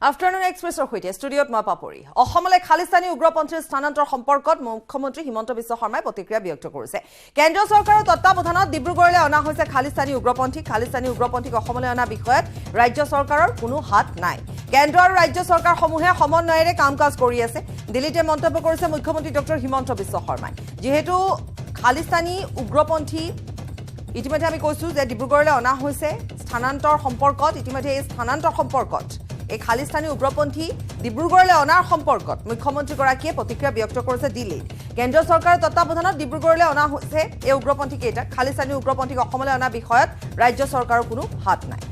Afternoon এক্সপ্ৰেছৰ সৈতে ষ্টুডিঅ'ত মই পাপৰি অসমলৈ খালিস্তানী উগ্ৰপন্থীৰ স্থানান্তৰ সম্পৰ্কত মুখ্যমন্ত্ৰী হিমন্ত বিশ্ব শৰ্মাই প্ৰতিক্ৰিয়া ব্যক্ত কৰিছে কেন্দ্ৰীয় চৰকাৰৰ তত্ত্বাৱধানত ডিব্ৰুগড়লৈ অনা হৈছে খালিস্তানী উগ্ৰপন্থীক অসমলৈ অনা বিষয়ত ৰাজ্য চৰকাৰৰ কোনো হাত নাই কেন্দ্ৰ আৰু ৰাজ্য চৰকাৰসমূহে সমন্বয়েৰে কাম-কাজ কৰি আছে দিল্লীতে মন্তব্য কৰিছে মুখ্যমন্ত্ৰী ডক্টৰ হিমন্ত বিশ্ব শৰ্মাই যেহেতু খালিস্তানী উগ্ৰপন্থী ইতিমধ্যে আমি কৈছো যে ডিব্ৰুগড়লৈ অনা হৈছে স্থানান্তৰ সম্পৰ্কত ইতিমধ্যে এই স্থানান্তৰ সম্পৰ্কত এই খালিস্তানী উগ্ৰপন্থী ডিব্ৰুগড়লৈ অনাৰ সম্পৰ্কত মুখ্যমন্ত্ৰীগৰাকীয়ে প্ৰতিক্ৰিয়া ব্যক্ত কৰিছে দিল্লীত কেন্দ্ৰীয় চৰকাৰৰ তত্ত্বাৱধানত ডিব্ৰুগড়লৈ অনা হৈছে এই উগ্ৰপন্থী কেইটা খালিস্তানী উগ্ৰপন্থীক অসমলৈ অনা বিষয়ত ৰাজ্য চৰকাৰৰ কোনো হাত নাই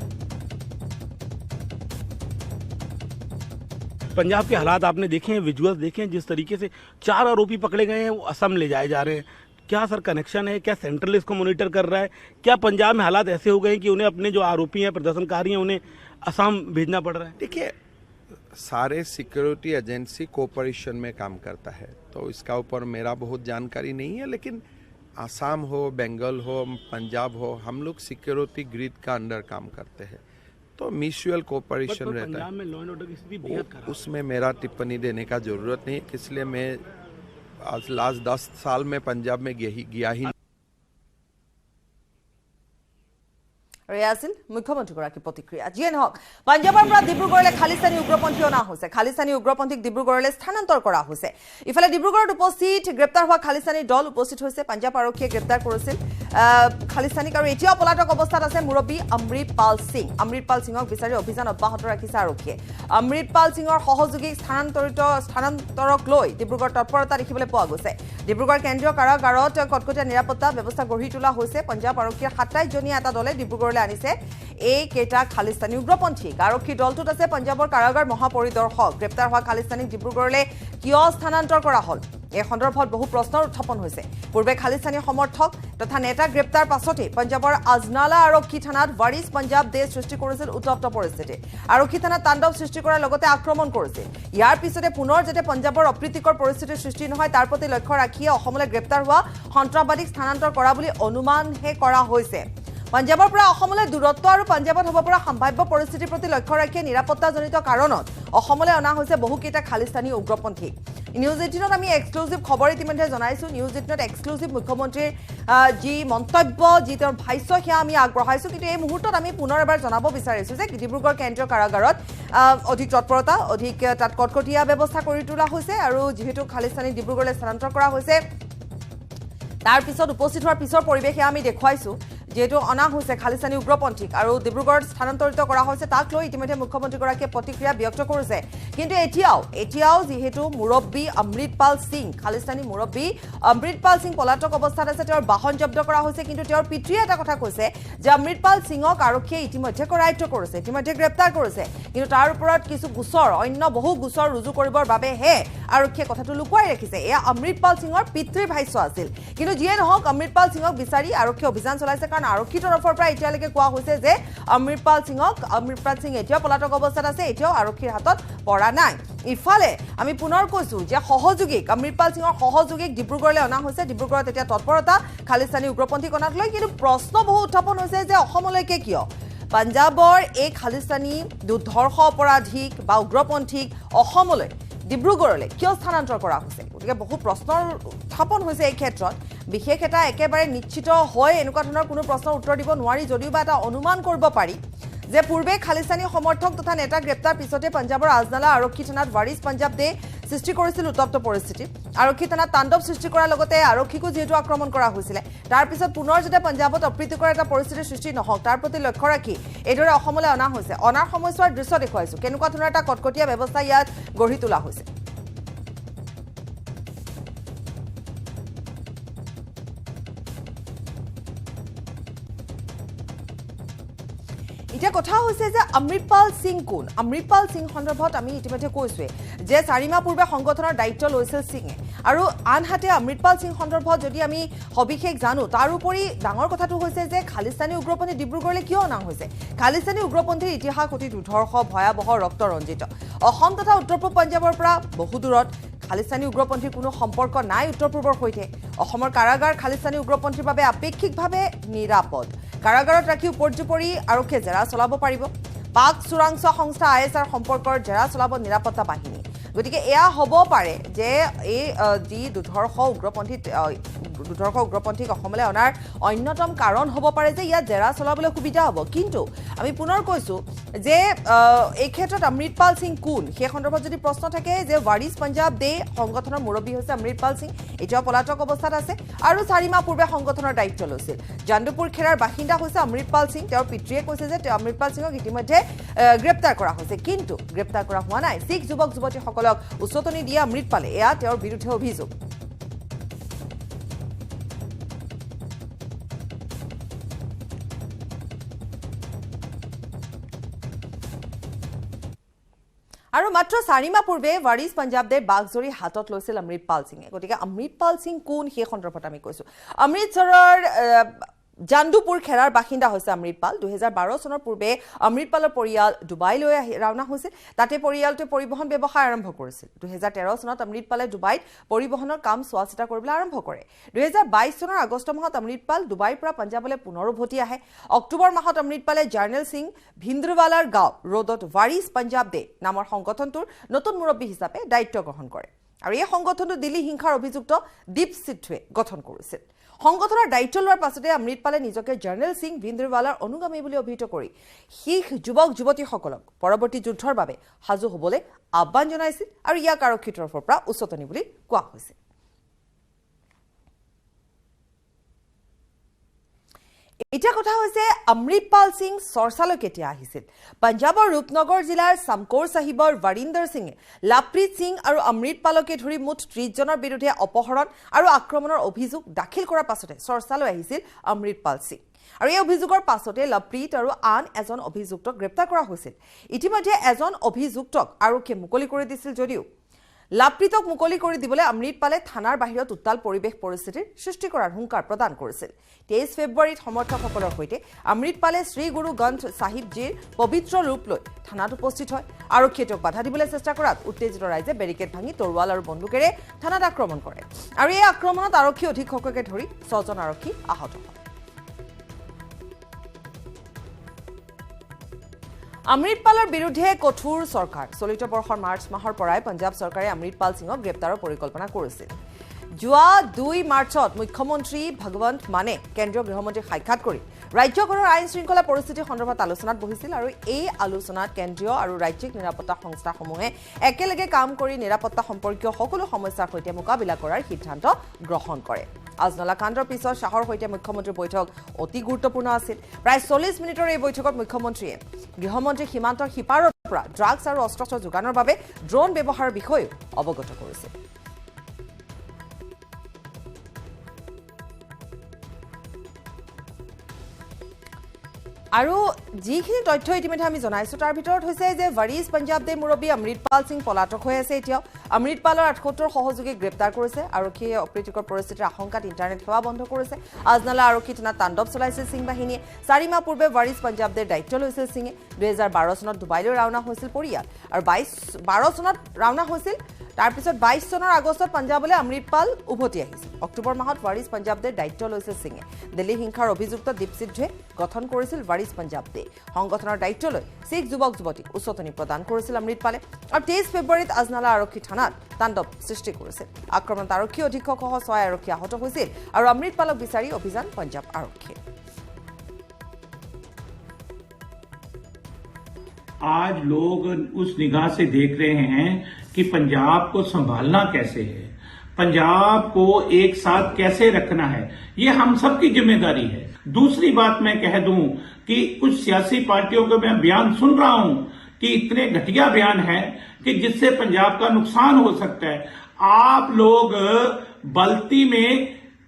पंजाब के हालात आपने देखे हैं, विजुअल्स देखे हैं, जिस तरीके से 4 आरोपी पकड़े गए हैं वो असम ले जाए जा रहे हैं। क्या सर कनेक्शन है? क्या सेंट्रल इसको मॉनिटर कर रहा है? क्या पंजाब में हालात ऐसे हो गए हैं कि उन्हें अपने जो आरोपी हैं, प्रदर्शनकारी हैं, उन्हें असम भेजना पड़ रहा है? देखिए, सारे सिक्योरिटी एजेंसी कोऑपरेशन में काम करता है, तो इसका ऊपर मेरा बहुत जानकारी नहीं है, लेकिन आसाम हो, बंगाल हो, पंजाब हो, हम लोग सिक्योरिटी ग्रिड का अंडर काम करते हैं, तो म्यूचुअल कोऑपरेशन रहता है। में लॉ एंड ऑर्डर की स्थिति बेहद खराब है। उसमें मेरा टिप्पणी देने का जरूरत नहीं, इसलिए मैं आज लास्ट 10 साल में पंजाब में गया ही আছিল মুখ্যমন্ত্ৰীগৰাকীৰ প্ৰতিক্ৰিয়া যিয়ে নহওক পাঞ্জাৱৰ পৰা ডিব্ৰুগড়লৈ খালিস্তানী উগ্ৰপন্থী অনা হৈছে খালিস্তানী উগ্ৰপন্থীক ডিব্ৰুগড়লৈ স্থানান্তৰ কৰা হৈছে ইফালে ডিব্ৰুগড়ত উপস্থিত গ্ৰেপ্তাৰ হোৱা খালিস্তানী দল উপস্থিত হৈছে পাঞ্জাৱ আৰক্ষীয়ে গ্ৰেপ্তাৰ কৰিছিল খালিস্তানীক আৰু এতিয়াও পলাতক অৱস্থাত আছে মুৰব্বী অমৃতপাল সিঙক বিচাৰি অভিযান অব্যাহত ৰাখিছে আৰক্ষীয়ে অমৃতপাল সিঙৰ সহযোগী স্থানান্তৰক লৈ ডিব্ৰুগড় তৎপৰতা দেখিবলৈ পোৱা গৈছে ডিব্ৰুগড় কেন্দ্ৰীয় কাৰাগাৰত কটকটীয়া নিৰাপত্তা ব্যৱস্থা গঢ়ি তোলা হৈছে পাঞ্জাৱ আৰক্ষীৰ 27 জনীয়া এটা দলে ডিব্ৰুগড় আনিছে এই কেইটা খালিস্তানী উগ্ৰপন্থীক আৰক্ষী দলটোত আছে পাঞ্জাৱৰ কাৰাগাৰ মহাপৰিদৰ্শক গ্ৰেপ্তাৰ হোৱা খালিস্তানীক ডিব্ৰুগড়লৈ কিয় স্থানান্তৰ কৰা হ'ল এই সন্দৰ্ভত বহু প্ৰশ্নৰ উত্থাপন হৈছে পূৰ্বে খালিস্তানী সমৰ্থক তথা নেতা গ্ৰেপ্তাৰ পাছতে পাঞ্জাৱৰ আজনালা আৰক্ষী থানাত ৱাৰিছ পাঞ্জাৱ দেশ সৃষ্টি কৰিছিল উত্তপ্ত পৰিস্থিতি আৰক্ষী থানাত তাণ্ডৱ সৃষ্টি কৰাৰ লগতে আক্ৰমণ কৰিছিল ইয়াৰ পিছতে পুনৰ যেতে পাঞ্জাৱৰ অপ্ৰীতিকৰ পৰিস্থিতিৰ সৃষ্টি নহয় তাৰ প্ৰতি লক্ষ্য ৰাখি অসমলৈ গ্ৰেপ্তাৰ হোৱা সন্ত্ৰাসবাদীক স্থানান্তৰ কৰা বুলি অনুমানহে কৰা হৈছে পাঞ্জাৱৰ পৰা অসমলৈ দূৰত্ব আৰু পাঞ্জাৱত হ'ব পৰা সম্ভাৱ্য পৰিস্থিতিৰ প্ৰতি লক্ষ্য ৰাখি নিৰাপত্তাজনিত কাৰণত অসমলৈ অনা হৈছে বহুকেইটা খালিস্তানী উগ্ৰপন্থী নিউজ 18ত আমি এক্সক্লুসিভ খবৰ ইতিমধ্যে জনাইছো নিউজ 18ত এক্সক্লুসিভ মুখ্যমন্ত্ৰীৰ যি মন্তব্য যি তেওঁৰ ভাষ্য সেয়া আমি আগবঢ়াইছো কিন্তু এই মুহূৰ্তত আমি পুনৰ এবাৰ জনাব বিচাৰিছো যে ডিব্ৰুগড় কেন্দ্ৰীয় কাৰাগাৰত অধিক তৎপৰতা অধিক তাত কটকটীয়া ব্যৱস্থা কৰি তোলা হৈছে আৰু যিহেতু খালিস্তানী ডিব্ৰুগড়লৈ স্থানান্তৰ কৰা হৈছে তাৰ পিছত উপস্থিত হোৱাৰ পিছৰ পৰিৱেশ আমি দেখুৱাইছো যেহেতু অনা হৈছে খালিস্তানী উগ্ৰপন্থীক আৰু ডিব্ৰুগড়ত স্থানান্তৰিত কৰা হৈছে তাক লৈ ইতিমধ্যে মুখ্যমন্ত্ৰীগৰাকীয়ে প্ৰতিক্ৰিয়া ব্যক্ত কৰিছে কিন্তু এতিয়াও যেহেতু মুৰব্বী অমৃতপাল সিং খালিস্তানী মুৰব্বী অমৃতপাল সিং পলাতক অৱস্থাত আছে তেওঁৰ বাহন জব্দ কৰা হৈছে কিন্তু তেওঁৰ পিতৃয়ে এটা কথা কৈছে যে অমৃতপাল সিঙক আৰক্ষীয়ে ইতিমধ্যে কৰায়ত্ব কৰিছে ইতিমধ্যে গ্ৰেপ্তাৰ কৰিছে কিন্তু তাৰ ওপৰত কিছু গোচৰ অন্য বহু গোচৰ ৰুজু কৰিবৰ বাবেহে আৰক্ষীয়ে কথাটো লুকুৱাই ৰাখিছে এয়া অমৃতপাল সিঙৰ পিতৃৰ ভাষ্য আছিল কিন্তু যিয়ে নহওক অমৃতপাল সিঙক বিচাৰি আৰক্ষীয়ে অভিযান চলাইছে কাৰণ আৰক্ষী তৰফৰ পৰা এতিয়ালৈকে কোৱা হৈছে যে অমৃতপাল সিং এতিয়াও পলাতক অৱস্থাত আছে এতিয়াও আৰক্ষীৰ হাতত পৰা নাই ইফালে আমি পুনৰ কৈছো যে অমৃতপাল সিঙৰ সহযোগীক ডিব্ৰুগড়লৈ অনা হৈছে ডিব্ৰুগড়ত এতিয়া তৎপৰতা খালিস্তানী উগ্ৰপন্থী কণাক লৈ কিন্তু প্ৰশ্ন বহু উত্থাপন হৈছে যে অসমলৈকে কিয় পাঞ্জাৱৰ এই খালিস্তানী দুৰ্ধৰ্ষ অপৰাধীক বা উগ্ৰপন্থীক অসমলৈ ডিব্ৰুগড়লৈ কিয় স্থানান্তৰ কৰা হৈছে গতিকে বহু প্ৰশ্নৰ উত্থাপন হৈছে এই ক্ষেত্ৰত বিশেষ এটা একেবাৰে নিশ্চিত হয় এনেকুৱা ধৰণৰ কোনো প্ৰশ্নৰ উত্তৰ দিব নোৱাৰি যদিও বা এটা অনুমান কৰিব পাৰি যে পূৰ্বে খালিস্তানী সমৰ্থক তথা নেতা গ্ৰেপ্তাৰ পিছতে পাঞ্জাৱৰ আজনালা আৰক্ষী থানাত ৱাৰিছ পাঞ্জাৱ দে সৃষ্টি কৰিছিল উত্তপ্ত পৰিস্থিতি আৰক্ষী থানাত তাণ্ডৱ সৃষ্টি কৰাৰ লগতে আৰক্ষীকো যিহেতু আক্ৰমণ কৰা হৈছিলে তাৰ পিছত পুনৰ যেতিয়া পাঞ্জাৱত অপ্ৰীতিকৰ এটা পৰিস্থিতিৰ সৃষ্টি নহওক তাৰ প্ৰতি লক্ষ্য ৰাখি এইদৰে অসমলৈ অনা হৈছে অনাৰ সময়ছোৱাৰ দৃশ্য দেখুৱাইছো কেনেকুৱা ধৰণৰ এটা কটকটীয়া ব্যৱস্থা ইয়াত গঢ়ি তোলা হৈছে এতিয়া কথা হৈছে যে অমৃতপাল সিং কোন অমৃতপাল সিং সন্দৰ্ভত আমি ইতিমধ্যে কৈছোৱে যে 4 মাহ পূৰ্বে সংগঠনৰ দায়িত্ব লৈছিল সিঙে আৰু আনহাতে অমৃতপাল সিং সন্দৰ্ভত যদি আমি সবিশেষ জানো তাৰ উপৰি ডাঙৰ কথাটো হৈছে যে খালিস্তানী উগ্ৰপন্থী ডিব্ৰুগড়লৈ কিয় অনা হৈছে খালিস্তানী উগ্ৰপন্থীৰ ইতিহাস অতি দুৰ্ধৰ্ষ ভয়াৱহ ৰক্তৰঞ্জিত অসম তথা উত্তৰ পূব পাঞ্জাৱৰ পৰা বহু দূৰত খালিস্তানী উগ্ৰপন্থীৰ কোনো সম্পৰ্ক নাই উত্তৰ পূবৰ সৈতে অসমৰ কাৰাগাৰ খালিস্তানী উগ্ৰপন্থীৰ বাবে আপেক্ষিকভাৱে নিৰাপদ কাৰাগাৰত ৰাখি উপৰ্যুপৰি আৰক্ষীয়ে জেৰা চলাব পাৰিব পাক চোৰাংচোৱা সংস্থা ISR সম্পৰ্কৰ জেৰা চলাব নিৰাপত্তা বাহিনী গতিকে এয়া হ'ব পাৰে যে এই যি দুধৰ্ষ উগ্ৰপন্থীক অসমলৈ অনাৰ অন্যতম কাৰণ হ'ব পাৰে যে ইয়াত জেৰা চলাবলৈ সুবিধা হ'ব কিন্তু আমি পুনৰ কৈছোঁ যে এই ক্ষেত্ৰত অমৃতপাল সিং কোন সেই সন্দৰ্ভত যদি প্ৰশ্ন থাকে যে ৱাৰিছ পঞ্জাব দে সংগঠনৰ মুৰব্বী হৈছে অমৃতপাল সিং এতিয়াও পলাতক অৱস্থাত আছে আৰু 4 মাহ পূৰ্বে সংগঠনৰ দায়িত্ব লৈছিল জান্দুপুৰ খেৰাৰ বাসিন্দা হৈছে অমৃতপাল সিং তেওঁৰ পিতৃয়ে কৈছে যে অমৃতপাল সিঙক ইতিমধ্যে গ্ৰেপ্তাৰ কৰা হৈছে কিন্তু গ্ৰেপ্তাৰ কৰা হোৱা নাই শিখ যুৱক যুৱতীসকলক উচতনি দিয়া অমৃতপালে এয়া তেওঁৰ বিৰুদ্ধে অভিযোগ আৰু মাত্ৰ 4 মাহ পূৰ্বে ৱাৰিছ পঞ্জাব দে বাগজৰি হাতত লৈছিল অমৃতপাল সিঙে গতিকে অমৃতপাল সিং কোন সেই সন্দৰ্ভত আমি কৈছো অমৃতসৰৰ জান্দুপুৰ খেৰাৰ বাসিন্দা হৈছে অমৃতপাল 2012 চনৰ পূৰ্বে অমৃতপালৰ পৰিয়াল ডুবাইলৈ ৰাওনা হৈছিল তাতে পৰিয়ালটোৱে পৰিবহণ ব্যৱসায় আৰম্ভ কৰিছিল 2013 চনত অমৃতপালে ডুবাইত পৰিবহণৰ কাম চোৱাচিতা কৰিবলৈ আৰম্ভ কৰে 2022 চনৰ আগষ্ট মাহত অমৃতপাল ডুবাইৰ পৰা পঞ্জাৱলৈ পুনৰ উভতি আহে অক্টোবৰ মাহত অমৃতপালে জাৰ্নেল সিং ভিন্দ্ৰৱালাৰ গাঁও ৰোডত ৱাৰিছ পঞ্জাব দে নামৰ সংগঠনটোৰ নতুন মুৰব্বী হিচাপে দায়িত্ব গ্ৰহণ কৰে আৰু এই সংগঠনটো দিল্লী হিংসাৰ অভিযুক্ত দীপ সিদ্ধুৱে গঠন কৰিছিল সংগঠনৰ দায়িত্ব লোৱাৰ পাছতে অমৃতপালে নিজকে জাৰ্নেল সিং ভিন্দ্ৰৱালাৰ অনুগামী বুলি অভিহিত কৰি শিখ যুৱক যুৱতীসকলক পৰৱৰ্তী যুদ্ধৰ বাবে সাজু হ'বলৈ আহ্বান জনাইছিল আৰু ইয়াক আৰক্ষীৰ তৰফৰ পৰা উচতনি বুলি কোৱা হৈছে এটা কথা হৈছে অমৃতপাল সিং চৰ্চালৈ কেতিয়া আহিছিল পঞ্জাবৰ ৰূপনগৰ জিলাৰ সামকৌৰ সাহিবৰ বৰিন্দৰ সিঙে লাপ্ৰীত সিং আৰু অমৃতপালকে ধৰি মুঠ 30 জনৰ বিৰুদ্ধে অপহৰণ আৰু আক্ৰমণৰ অভিযোগ দাখিল কৰাৰ পাছতে চৰ্চালৈ আহিছিল অমৃতপাল সিং আৰু এই অভিযোগৰ পাছতে লাপ্ৰীত আৰু আন এজন অভিযুক্তক গ্ৰেপ্তাৰ কৰা হৈছিল ইতিমধ্যে এজন অভিযুক্তক আৰক্ষীয়ে মুকলি কৰি দিছিল যদিও লাপ্ৰীতক মুকলি কৰি দিবলৈ অমৃতপালে থানাৰ বাহিৰত উত্তাল পৰিৱেশ পৰিস্থিতিৰ সৃষ্টি কৰাৰ হুংকাৰ প্ৰদান কৰিছিল 23 ফেব্ৰুৱাৰীত সমৰ্থকসকলৰ সৈতে অমৃতপালে শ্ৰী গুৰু গ্ৰন্থ সাহিবজীৰ পবিত্ৰ ৰূপ লৈ থানাত উপস্থিত হয় আৰক্ষীয়ে তেওঁক বাধা দিবলৈ চেষ্টা কৰাত উত্তেজিত ৰাইজে বেৰিকেড ভাঙি তৰোৱাল আৰু বন্দুকেৰে থানাত আক্ৰমণ কৰে আৰু এই আক্ৰমণত আৰক্ষী অধীক্ষককে ধৰি 6 জন আৰক্ষী আহত হয় অমৃতপালৰ বিৰুদ্ধে কঠোৰ চৰকাৰ চলিত বৰ্ষৰ মাৰ্চ মাহৰ পৰাই পঞ্জাব চৰকাৰে অমৃতপাল সিঙক গ্ৰেপ্তাৰৰ পৰিকল্পনা কৰিছিল যোৱা 2 মাৰ্চত মুখ্যমন্ত্ৰী ভগৱন্ত মানে কেন্দ্ৰীয় গৃহমন্ত্ৰীক সাক্ষাৎ কৰি ৰাজ্যখনৰ আইন শৃংখলা পৰিস্থিতি সন্দৰ্ভত আলোচনাত বহিছিল আৰু এই আলোচনাত কেন্দ্ৰীয় আৰু ৰাজ্যিক নিৰাপত্তা সংস্থাসমূহে একেলগে কাম কৰি নিৰাপত্তা সম্পৰ্কীয় সকলো সমস্যাৰ সৈতে মোকাবিলা কৰাৰ সিদ্ধান্ত গ্ৰহণ কৰে আজনলা কাণ্ডৰ পিছত শাহৰ সৈতে মুখ্যমন্ত্ৰীৰ বৈঠক অতি গুৰুত্বপূৰ্ণ আছিল প্ৰায় 40 মিনিটৰ এই বৈঠকত মুখ্যমন্ত্ৰীয়ে গৃহমন্ত্ৰী সীমান্তৰ সিপাৰৰ পৰা ড্ৰাগছ আৰু অস্ত্ৰ যোগানৰ বাবে ড্ৰোন ব্যৱহাৰৰ বিষয়ে অৱগত কৰিছিল আৰু যিখিনি তথ্য ইতিমধ্যে আমি জনাইছো তাৰ ভিতৰত হৈছে যে ৱাৰিছ পঞ্জাব দে মুৰব্বী অমৃতপাল সিং পলাতক হৈ আছে এতিয়াও অমৃতপালৰ 78 সহযোগী গ্ৰেপ্তাৰ কৰিছে আৰক্ষীয়ে অপ্ৰীতিকৰ পৰিস্থিতিৰ আশংকাত ইণ্টাৰনেট সেৱা বন্ধ কৰিছে আজনালা আৰক্ষী থানাত তাণ্ডৱ চলাইছিল সিং বাহিনীয়ে 4 মাহ পূৰ্বে ৱাৰিছ পঞ্জাব দেৰ দায়িত্ব লৈছিল সিঙে 2012 চনত ডুবাইলৈ ৰাওনা হৈছিল পৰিয়াল আৰু 12 চনত ৰাওনা হৈছিল তাৰপিছত 22 চনৰ আগষ্টত পঞ্জাৱলৈ অমৃতপাল উভতি আহিছিল অক্টোবৰ মাহত ৱাৰিছ পঞ্জাব দেৰ দায়িত্ব লৈছিল সিঙে দিল্লী হিংসাৰ অভিযুক্ত দীপ সিদ্ধুৱে গঠন কৰিছিল ৱাৰিছ পঞ্জাব দে সংগঠনৰ দায়িত্ব লৈ শিখ যুৱক যুৱতীক উচতনি প্ৰদান কৰিছিল অমৃতপালে আৰু 23 ফেব্ৰুৱাৰীত আজনালা আৰক্ষী থানাত তাণ্ডৱ সৃষ্টি কৰিছিল আক্ৰমণত আৰক্ষী অধীক্ষকসহ 6 আৰক্ষী আহত হৈছিল আৰু অমৃতপালক বিচাৰি অভিযান পঞ্জাব আৰক্ষী आज लोग उस निगाह से देख रहे हैं कि पंजाब को संभालना कैसे है पंजाब को एक साथ कैसे रखना है ये हम सबकी जिम्मेदारी है दूसरी बात मैं कह दूं कि कुछ सियासी पार्टियों के मैं बयान सुन रहा हूं कि इतने घटिया बयान है कि जिससे पंजाब का नुकसान हो सकता है आप लोग बल्ती में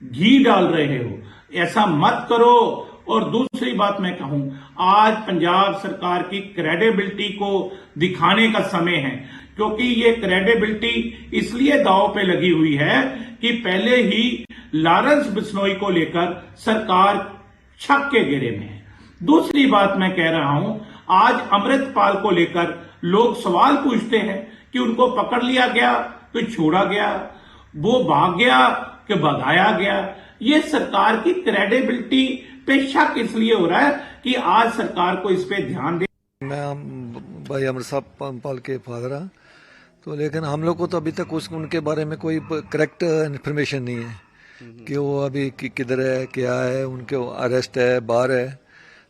घी डाल रहे हो ऐसा मत करो और दूसरी बात मैं कहूं आज पंजाब सरकार की क्रेडिबिलिटी को दिखाने का समय है क्योंकि ये क्रेडिबिलिटी इसलिए दांव पे लगी हुई है कि पहले ही लॉरेंस बिश्नोई को लेकर सरकार शक के घेरे में है दूसरी बात मैं कह रहा हूं आज अमृतपाल को लेकर लोग सवाल पूछते हैं कि उनको पकड़ लिया गया कि छोड़ा गया वो भाग गया कि भगाया गया ये सरकार की क्रेडिबिलिटी पे शक इसलिए हो रहा है कि आज सरकार को इस पे ध्यान दे मैं भाई अमर साहब पाल के फादर हाँ। तो लेकिन हम लोग को तो अभी तक उनके बारे में कोई करेक्ट इन्फॉर्मेशन नहीं है कि वो अभी किधर है, क्या है, उनके अरेस्ट है, बाहर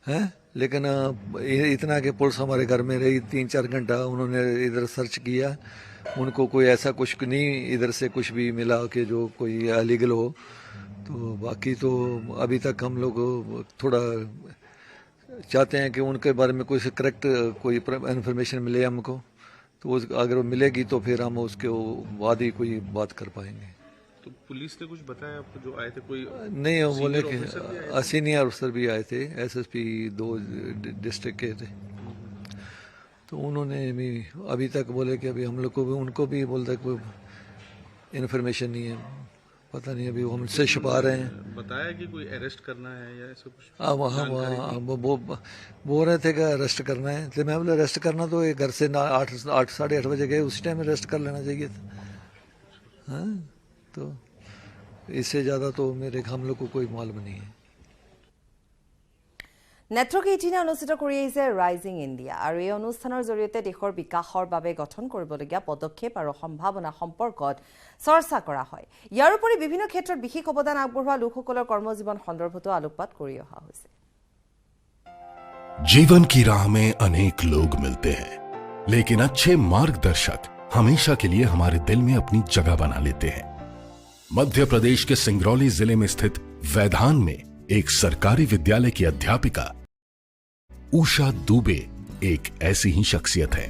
है? लेकिन इतना कि पुलिस हमारे घर में रही 3-4 घंटा, उन्होंने इधर सर्च किया, उनको कोई ऐसा कुछ नहीं इधर से कुछ भी मिला कि जो कोई अलीगल हो। तो बाकी तो अभी तक हम लोग थोड़ा चाहते हैं कि उनके बारे में कोई करेक्ट कोई इन्फॉर्मेशन मिले हमको, तो अगर वो मिलेगी तो फिर हम उसके बाद ही कोई बात कर पाएंगे। तो पुलिस ने कुछ बताया आपको जो आए थे? कोई नहीं, वो बोले कि ऑफिसर भी आए थे? सीनियर अफसर भी आए थे, एसएसपी 2 डिस्ट्रिक्ट के थे। तो उन्होंने भी अभी तक बोले कि अभी हम लोग को भी उनको भी बोलता कोई इन्फॉर्मेशन नहीं है, पता नहीं अभी वो हमसे छुपा रहे हैं। बताया कि कोई अरेस्ट करना है या ऐसा कुछ? वो बोल रहे थे कि अरेस्ट करना है, तो मैं बोला अरेस्ट करना तो ये घर से ना 8 साढ़े 8 बजे गए, उसी टाइम अरेस्ट कर लेना चाहिए था। हाँ, तो इससे ज़्यादा तो मेरे हम लोग को कोई मालूम नहीं है। নেটৱৰ্ক 18 অনুষ্ঠিত কৰি আহিছে ৰাইজিং ইণ্ডিয়া আৰু এই অনুষ্ঠানৰ জৰিয়তে দেশৰ বিকাশৰ বাবে গঠন কৰিবলগীয়া পদক্ষেপ আৰু সম্ভাৱনা সম্পৰ্কত চৰ্চা কৰা হয়। ইয়াৰ উপৰি বিভিন্ন ক্ষেত্ৰত বিশেষ অৱদান আগবঢ়োৱা লোকসকলৰ কৰ্মজীৱন সন্দৰ্ভতো আলোকপাত কৰি অহা হৈছে। जीवन की राह में अनेक लोग मिलते हैं, लेकिन अच्छे मार्गदर्शक हमेशा के लिए हमारे दिल में अपनी जगह बना लेते हैं। मध्य प्रदेश के सिंगरौली जिले में स्थित वैधान में एक सरकारी विद्यालय की अध्यापिका उषा दुबे एक ऐसी ही शख्सियत है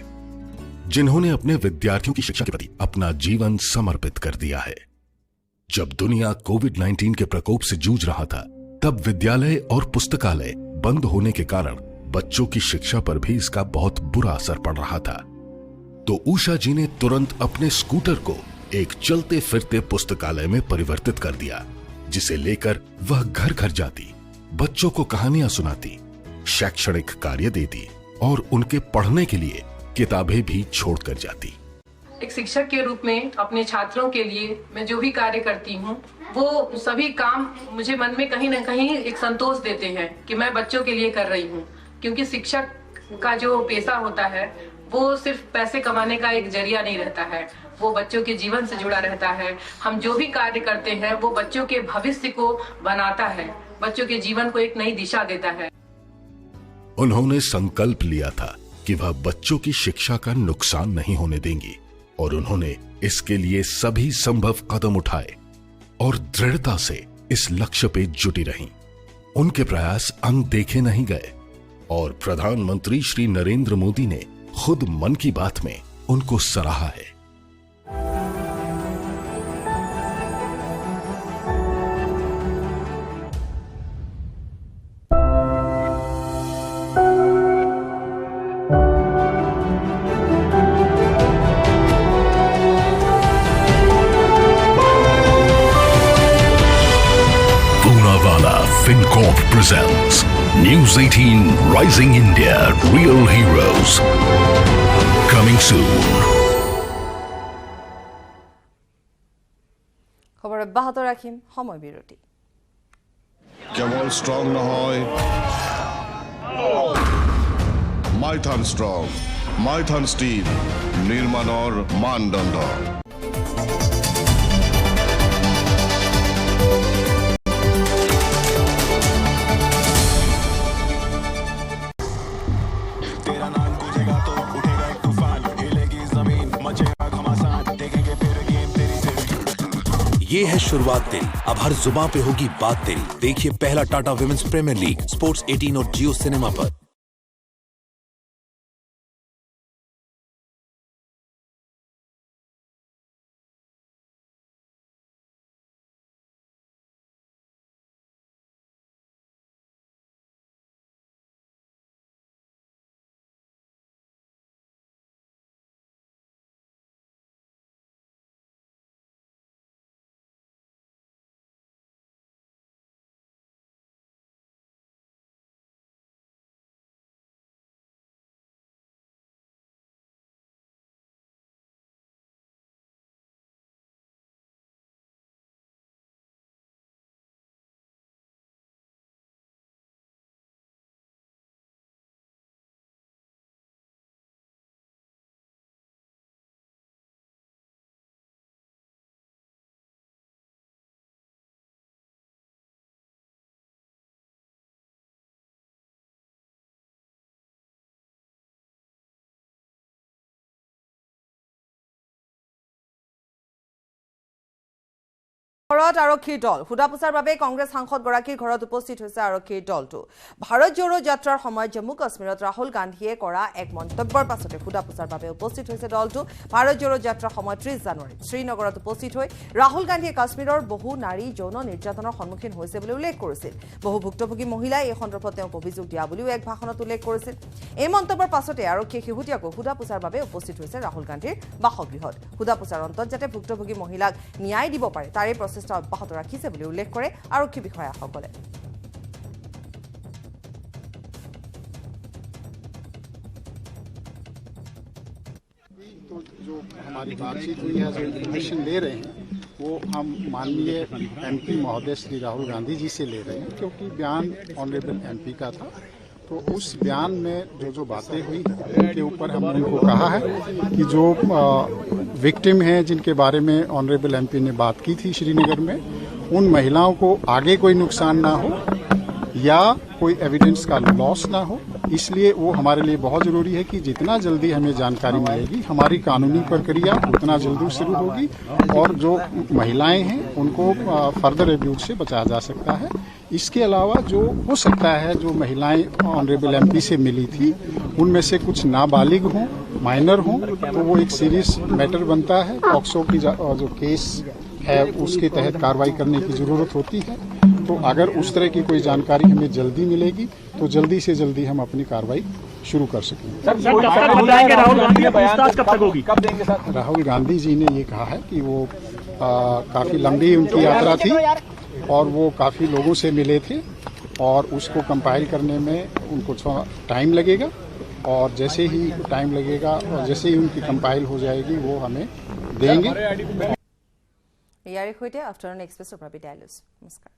जिन्होंने अपने विद्यार्थियों की शिक्षा के प्रति अपना जीवन समर्पित कर दिया है। जब दुनिया कोविड-19 के प्रकोप से जूझ रहा था, तब विद्यालय और पुस्तकालय बंद होने के कारण बच्चों की शिक्षा पर भी इसका बहुत बुरा असर पड़ रहा था। तो उषा जी ने तुरंत अपने स्कूटर को एक चलते फिरते पुस्तकालय में परिवर्तित कर दिया, जिसे लेकर वह घर घर जाती, बच्चों को कहानियां सुनाती, शैक्षणिक कार्य देती और उनके पढ़ने के लिए किताबें भी छोड़कर जाती। एक शिक्षक के रूप में अपने छात्रों के लिए मैं जो भी कार्य करती हूँ, वो सभी काम मुझे मन में कहीं न कहीं एक संतोष देते हैं कि मैं बच्चों के लिए कर रही हूँ। क्योंकि शिक्षक का जो पेशा होता है वो सिर्फ पैसे कमाने का एक जरिया नहीं रहता है, वो बच्चों के जीवन से जुड़ा रहता है। हम जो भी कार्य करते हैं वो बच्चों के भविष्य को बनाता है, बच्चों के जीवन को एक नई दिशा देता है। उन्होंने संकल्प लिया था कि वह बच्चों की शिक्षा का नुकसान नहीं होने देंगी और उन्होंने इसके लिए सभी संभव कदम उठाए और दृढ़ता से इस लक्ष्य पे जुटी रहीं। उनके प्रयास अनदेखे नहीं गए और प्रधानमंत्री श्री नरेंद्र मोदी ने खुद मन की बात में उनको सराहा है। FinCorp presents News 18 Rising India Real Heroes. Coming soon. খবৰ অব্যাহত ৰাখিম সময় বিৰতি। কেৱল ষ্ট্ৰং নহয়, মাইথান ষ্ট্ৰং, মাইথান ষ্টীল নিৰ্মাণৰ মানদণ্ড। ये है शुरुआत तेरी, अब हर जुबां पे होगी बात तेरी। देखिए पहला Tata women's premier league sports 18 और जियो सिनेमा पर। ঘৰত আৰক্ষীৰ দল সোধাপোছাৰ বাবে কংগ্ৰেছ সাংসদগৰাকীৰ ঘৰত উপস্থিত হৈছে আৰক্ষীৰ দলটো ভাৰত জোড়ো যাত্ৰাৰ সময়ত জম্মু কাশ্মীৰত ৰাহুল গান্ধীয়ে কৰা এক মন্তব্যৰ পাছতে সোধাপোছাৰ বাবে উপস্থিত হৈছে দলটো ভাৰত জোড়ো যাত্ৰাৰ সময়ত 30 জানুৱাৰীত শ্ৰীনগৰত উপস্থিত হৈ ৰাহুল গান্ধীয়ে কাশ্মীৰৰ বহু নাৰী যৌন নিৰ্যাতনৰ সন্মুখীন হৈছে বুলি উল্লেখ কৰিছিল বহু ভুক্তভোগী মহিলাই এই সন্দৰ্ভত তেওঁক অভিযোগ দিয়া বুলিও এক ভাষণত উল্লেখ কৰিছিল এই মন্তব্যৰ পাছতে আৰক্ষীয়ে শেহতীয়াকৈ সোধাপোছাৰ বাবে উপস্থিত হৈছে ৰাহুল গান্ধীৰ বাসগৃহত সোধাপোছাৰ অন্তত যাতে ভুক্তভোগী মহিলাক ন্যায় দিব পাৰে তাৰে প্ৰচেষ্টা অব্যাহত ৰাখিছে বুলি উল্লেখ কৰে আৰক্ষী বিষয়াসকলে तो जो हमारी बातचीत हुई है जो इन्फॉर्मेशन ले रहे हैं वो हम माननीय एमपी महोदय श्री राहुल गांधी जी से ले रहे हैं क्योंकि बयान ऑनरेबल एमपी का था तो उस बयान में जो बातें हुई उनके ऊपर हम उनको कहा है कि जो विक्टिम हैं जिनके बारे में ऑनरेबल एमपी ने बात की थी श्रीनगर में उन महिलाओं को आगे कोई नुकसान ना हो या कोई एविडेंस का लॉस ना हो इसलिए वो हमारे लिए बहुत ज़रूरी है कि जितना जल्दी हमें जानकारी मिलेगी हमारी कानूनी प्रक्रिया उतना जल्दी शुरू होगी और जो महिलाएं हैं उनको फर्दर एब्यूज से बचाया जा सकता है इसके अलावा जो हो सकता है जो महिलाएं ऑनरेबल एमपी से मिली थी उनमें से कुछ नाबालिग हों माइनर हों तो वो एक सीरियस मैटर बनता है पॉक्सो की जो केस है उसके तहत कार्रवाई करने की ज़रूरत होती है तो अगर उस तरह की कोई जानकारी हमें जल्दी मिलेगी तो जल्दी से जल्दी हम अपनी कार्रवाई शुरू कर सकेंगे राहुल गांधी जी ने ये कहा है कि वो काफ़ी लंबी उनकी यात्रा थी और वो काफ़ी लोगों से मिले थे और उसको कंपाइल करने में उनको थोड़ा टाइम लगेगा और जैसे ही टाइम लगेगा और जैसे ही उनकी कंपाइल हो जाएगी वो हमें देंगे ইয়াৰে সৈতে আফটাৰনুন এক্সপ্ৰেছৰ পৰা বিদায় লৈছো নমস্কাৰ